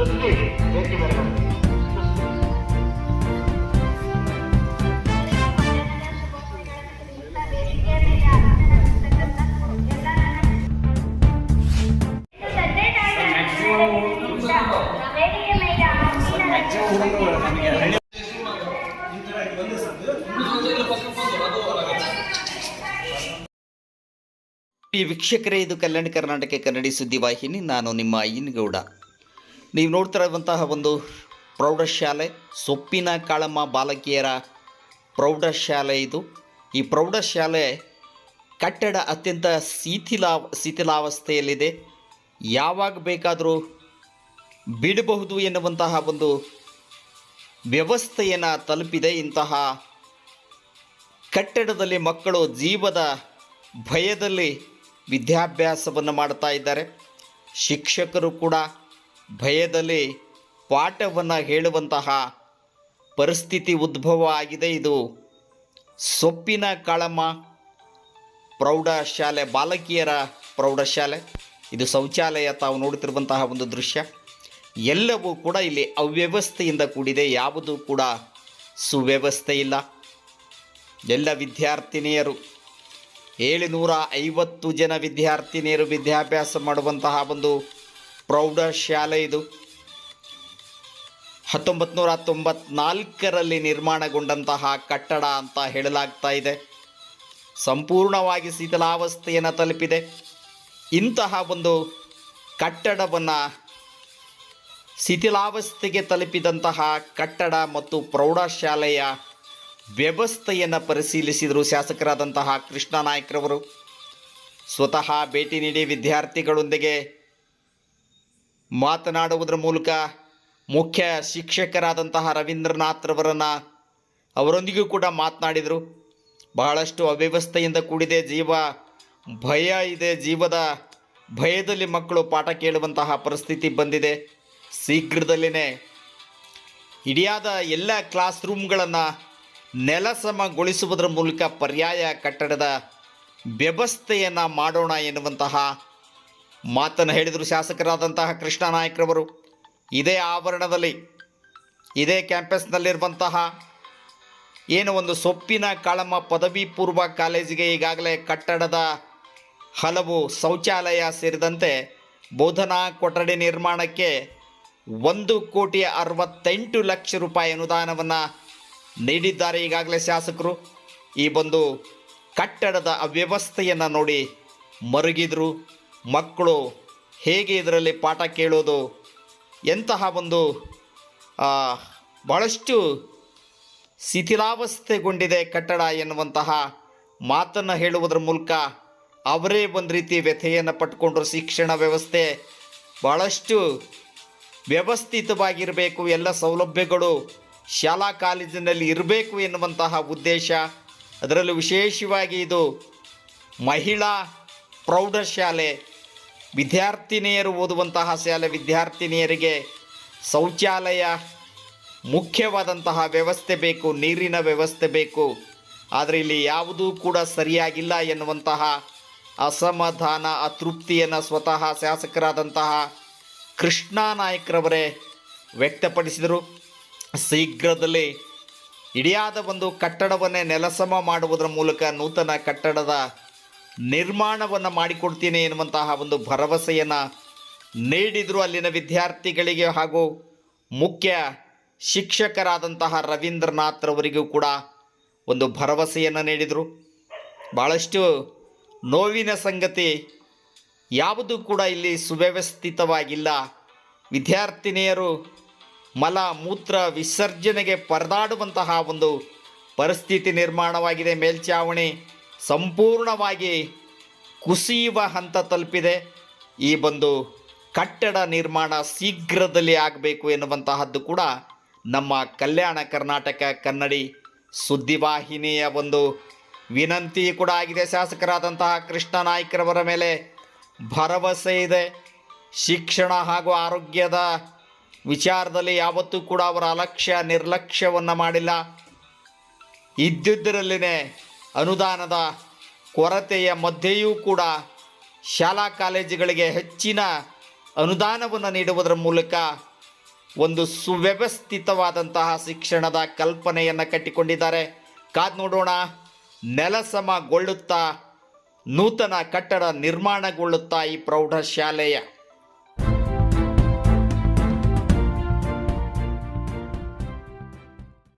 ಶ್ರುತಿ ವೇದಿಕೆ ಮೇಲೆ ಬನ್ನಿ. ಈ ವೀಕ್ಷಕರೇ, ಇದು ಕಲ್ಯಾಣ ಕರ್ನಾಟಕ ಕನ್ನಡಿ ಸುದ್ದಿವಾಹಿನಿ. ನಾನು ನಿಮ್ಮ ಅಯ್ಯನಗೌಡ. ನೀವು ನೋಡ್ತಾ ಇರುವಂತಹ ಒಂದು ಪ್ರೌಢಶಾಲೆ ಸೊಪ್ಪಿನ ಕಾಳಮ್ಮ ಬಾಲಕಿಯರ ಪ್ರೌಢಶಾಲೆ ಇದು. ಈ ಪ್ರೌಢಶಾಲೆ ಕಟ್ಟಡ ಅತ್ಯಂತ ಶಿಥಿಲಾವಸ್ಥೆಯಲ್ಲಿದೆ. ಯಾವಾಗ ಬೇಕಾದರೂ ಬಿಡಬಹುದು ಎನ್ನುವಂತಹ ಒಂದು ವ್ಯವಸ್ಥೆಯನ್ನು ತಲುಪಿದೆ. ಇಂತಹ ಕಟ್ಟಡದಲ್ಲಿ ಮಕ್ಕಳು ಜೀವದ ಭಯದಲ್ಲಿ ವಿದ್ಯಾಭ್ಯಾಸವನ್ನು ಮಾಡ್ತಾ ಇದ್ದಾರೆ. ಶಿಕ್ಷಕರು ಕೂಡ ಭಯದಲ್ಲಿ ಪಾಠವನ್ನು ಹೇಳುವಂತಹ ಪರಿಸ್ಥಿತಿ ಉದ್ಭವ ಆಗಿದೆ. ಇದು ಸೊಪ್ಪಿನ ಕಾಳಮ್ಮ ಪ್ರೌಢಶಾಲೆ, ಬಾಲಕಿಯರ ಪ್ರೌಢಶಾಲೆ. ಇದು ಶೌಚಾಲಯ ತಾವು ನೋಡುತ್ತಿರುವಂತಹ ಒಂದು ದೃಶ್ಯ. ಎಲ್ಲವೂ ಕೂಡ ಇಲ್ಲಿ ಅವ್ಯವಸ್ಥೆಯಿಂದ ಕೂಡಿದೆ. ಯಾವುದೂ ಕೂಡ ಸುವ್ಯವಸ್ಥೆ ಇಲ್ಲ. ಎಲ್ಲ ವಿದ್ಯಾರ್ಥಿನಿಯರು 750 ಜನ ವಿದ್ಯಾರ್ಥಿನಿಯರು ವಿದ್ಯಾಭ್ಯಾಸ ಮಾಡುವಂತಹ ಒಂದು ಪ್ರೌಢಶಾಲೆ ಇದು. 1994ರಲ್ಲಿ ನಿರ್ಮಾಣಗೊಂಡಂತಹ ಕಟ್ಟಡ ಅಂತ ಹೇಳಲಾಗ್ತಾ ಇದೆ. ಸಂಪೂರ್ಣವಾಗಿ ಶಿಥಿಲಾವಸ್ಥೆಯನ್ನು ತಲುಪಿದೆ. ಇಂತಹ ಒಂದು ಕಟ್ಟಡವನ್ನು, ಶಿಥಿಲಾವಸ್ಥೆಗೆ ತಲುಪಿದಂತಹ ಕಟ್ಟಡ ಮತ್ತು ಪ್ರೌಢಶಾಲೆಯ ವ್ಯವಸ್ಥೆಯನ್ನು ಪರಿಶೀಲಿಸಿದರು ಶಾಸಕರಾದಂತಹ ಕೃಷ್ಣ ನಾಯ್ಕರವರು. ಸ್ವತಃ ಭೇಟಿ ನೀಡಿ ವಿದ್ಯಾರ್ಥಿಗಳೊಂದಿಗೆ ಮಾತನಾಡುವುದರ ಮೂಲಕ ಮುಖ್ಯ ಶಿಕ್ಷಕರಾದಂತಹ ರವೀಂದ್ರನಾಥ್ರವರನ್ನು ಅವರೊಂದಿಗೂ ಕೂಡ ಮಾತನಾಡಿದರು. ಬಹಳಷ್ಟು ಅವ್ಯವಸ್ಥೆಯಿಂದ ಕೂಡಿದೆ, ಜೀವ ಭಯ ಇದೆ. ಜೀವದ ಭಯದಲ್ಲಿ ಮಕ್ಕಳು ಪಾಠ ಕೇಳುವಂತಹ ಪರಿಸ್ಥಿತಿ ಬಂದಿದೆ. ಶೀಘ್ರದಲ್ಲೇ ಇಡಿಯಾದ ಎಲ್ಲ ಕ್ಲಾಸ್ ರೂಮ್ಗಳನ್ನು ನೆಲಸಮಗೊಳಿಸುವುದರ ಮೂಲಕ ಪರ್ಯಾಯ ಕಟ್ಟಡದ ವ್ಯವಸ್ಥೆಯನ್ನು ಮಾಡೋಣ ಎನ್ನುವಂತಹ ಮಾತನ್ನು ಹೇಳಿದರು ಶಾಸಕರಾದಂತಹ ಕೃಷ್ಣ ನಾಯ್ಕರವರು. ಇದೇ ಆವರಣದಲ್ಲಿ, ಇದೇ ಕ್ಯಾಂಪಸ್ನಲ್ಲಿರುವಂತಹ ಏನು ಒಂದು ಸೊಪ್ಪಿನ ಕಾಳಮ್ಮ ಪದವಿ ಪೂರ್ವ ಕಾಲೇಜಿಗೆ ಈಗಾಗಲೇ ಕಟ್ಟಡದ ಹಲವು ಶೌಚಾಲಯ ಸೇರಿದಂತೆ ಬೋಧನಾ ಕೊಠಡಿ ನಿರ್ಮಾಣಕ್ಕೆ 1,68,00,000 ರೂಪಾಯಿ ಅನುದಾನವನ್ನು ನೀಡಿದ್ದಾರೆ ಈಗಾಗಲೇ ಶಾಸಕರು. ಈ ಒಂದು ಕಟ್ಟಡದ ಅವ್ಯವಸ್ಥೆಯನ್ನು ನೋಡಿ ಮರುಗಿದ್ರು. ಮಕ್ಕಳು ಹೇಗೆ ಇದರಲ್ಲಿ ಪಾಠ ಕೇಳೋದು, ಎಂತಹ ಒಂದು ಬಹಳಷ್ಟು ಶಿಥಿಲಾವಸ್ಥೆಗೊಂಡಿದೆ ಕಟ್ಟಡ ಎನ್ನುವಂತಹ ಮಾತನ್ನು ಹೇಳುವುದರ ಮೂಲಕ ಅವರೇ ಒಂದು ರೀತಿ ವ್ಯಥೆಯನ್ನು ಪಟ್ಕೊಂಡ್ರು. ಶಿಕ್ಷಣ ವ್ಯವಸ್ಥೆ ಬಹಳಷ್ಟು ವ್ಯವಸ್ಥಿತವಾಗಿರಬೇಕು, ಎಲ್ಲ ಸೌಲಭ್ಯಗಳು ಶಾಲಾ ಕಾಲೇಜಿನಲ್ಲಿ ಇರಬೇಕು ಎನ್ನುವಂತಹ ಉದ್ದೇಶ. ಅದರಲ್ಲೂ ವಿಶೇಷವಾಗಿ ಇದು ಮಹಿಳಾ ಪ್ರೌಢಶಾಲೆ, ವಿದ್ಯಾರ್ಥಿನಿಯರು ಓದುವಂತಹ ಶಾಲೆ. ವಿದ್ಯಾರ್ಥಿನಿಯರಿಗೆ ಶೌಚಾಲಯ ಮುಖ್ಯವಾದಂತಹ ವ್ಯವಸ್ಥೆ ಬೇಕು, ನೀರಿನ ವ್ಯವಸ್ಥೆ ಬೇಕು. ಆದರೆ ಇಲ್ಲಿ ಯಾವುದೂ ಕೂಡ ಸರಿಯಾಗಿಲ್ಲ ಎನ್ನುವಂತಹ ಅಸಮಾಧಾನ, ಅತೃಪ್ತಿಯನ್ನು ಸ್ವತಃ ಶಾಸಕರಾದಂತಹ ಕೃಷ್ಣ ನಾಯ್ಕರವರೇ ವ್ಯಕ್ತಪಡಿಸಿದರು. ಶೀಘ್ರದಲ್ಲಿ ಇಡಿಯಾದ ಒಂದು ಕಟ್ಟಡವನ್ನೇ ನೆಲಸಮ ಮಾಡುವುದರ ಮೂಲಕ ನೂತನ ಕಟ್ಟಡದ ನಿರ್ಮಾಣವನ್ನು ಮಾಡಿಕೊಡ್ತೀನಿ ಎನ್ನುವಂತಹ ಒಂದು ಭರವಸೆಯನ್ನು ನೀಡಿದರು ಅಲ್ಲಿನ ವಿದ್ಯಾರ್ಥಿಗಳಿಗೆ ಹಾಗೂ ಮುಖ್ಯ ಶಿಕ್ಷಕರಾದಂತಹ ರವೀಂದ್ರನಾಥ್ರವರಿಗೂ ಕೂಡ ಒಂದು ಭರವಸೆಯನ್ನು ನೀಡಿದರು. ಭಾಳಷ್ಟು ನೋವಿನ ಸಂಗತಿ, ಯಾವುದೂ ಕೂಡ ಇಲ್ಲಿ ಸುವ್ಯವಸ್ಥಿತವಾಗಿಲ್ಲ. ವಿದ್ಯಾರ್ಥಿನಿಯರು ಮಲ ಮೂತ್ರ ವಿಸರ್ಜನೆಗೆ ಪರದಾಡುವಂತಹ ಒಂದು ಪರಿಸ್ಥಿತಿ ನಿರ್ಮಾಣವಾಗಿದೆ. ಮೇಲ್ಛಾವಣಿ ಸಂಪೂರ್ಣವಾಗಿ ಕುಸಿಯುವ ಹಂತ ತಲುಪಿದೆ. ಈ ಒಂದು ಕಟ್ಟಡ ನಿರ್ಮಾಣ ಶೀಘ್ರದಲ್ಲಿ ಆಗಬೇಕು ಎನ್ನುವಂತಹದ್ದು ಕೂಡ ನಮ್ಮ ಕಲ್ಯಾಣ ಕರ್ನಾಟಕ ಕನ್ನಡಿ ಸುದ್ದಿವಾಹಿನಿಯ ಒಂದು ವಿನಂತಿ ಕೂಡ ಆಗಿದೆ. ಶಾಸಕರಾದಂತಹ ಕೃಷ್ಣ ನಾಯ್ಕರವರ ಮೇಲೆ ಭರವಸೆ ಇದೆ. ಶಿಕ್ಷಣ ಹಾಗೂ ಆರೋಗ್ಯದ ವಿಚಾರದಲ್ಲಿ ಯಾವತ್ತೂ ಕೂಡ ಅವರ ನಿರ್ಲಕ್ಷ್ಯವನ್ನು ಮಾಡಿಲ್ಲ. ಇದ್ದುದರಲ್ಲಿನೇ ಅನುದಾನದ ಕೊರತೆಯ ಮಧ್ಯೆಯೂ ಕೂಡ ಶಾಲಾ ಕಾಲೇಜುಗಳಿಗೆ ಹೆಚ್ಚಿನ ಅನುದಾನವನ್ನು ನೀಡುವುದರ ಮೂಲಕ ಒಂದು ಸುವ್ಯವಸ್ಥಿತವಾದಂತಹ ಶಿಕ್ಷಣದ ಕಲ್ಪನೆಯನ್ನು ಕಟ್ಟಿಕೊಂಡಿದ್ದಾರೆ. ಕಾದ್ ನೋಡೋಣ. ನೆಲಸಮಗೊಳ್ಳುತ್ತಾ ನೂತನ ಕಟ್ಟಡ ನಿರ್ಮಾಣಗೊಳ್ಳುತ್ತಾ ಈ ಪ್ರೌಢಶಾಲೆಯ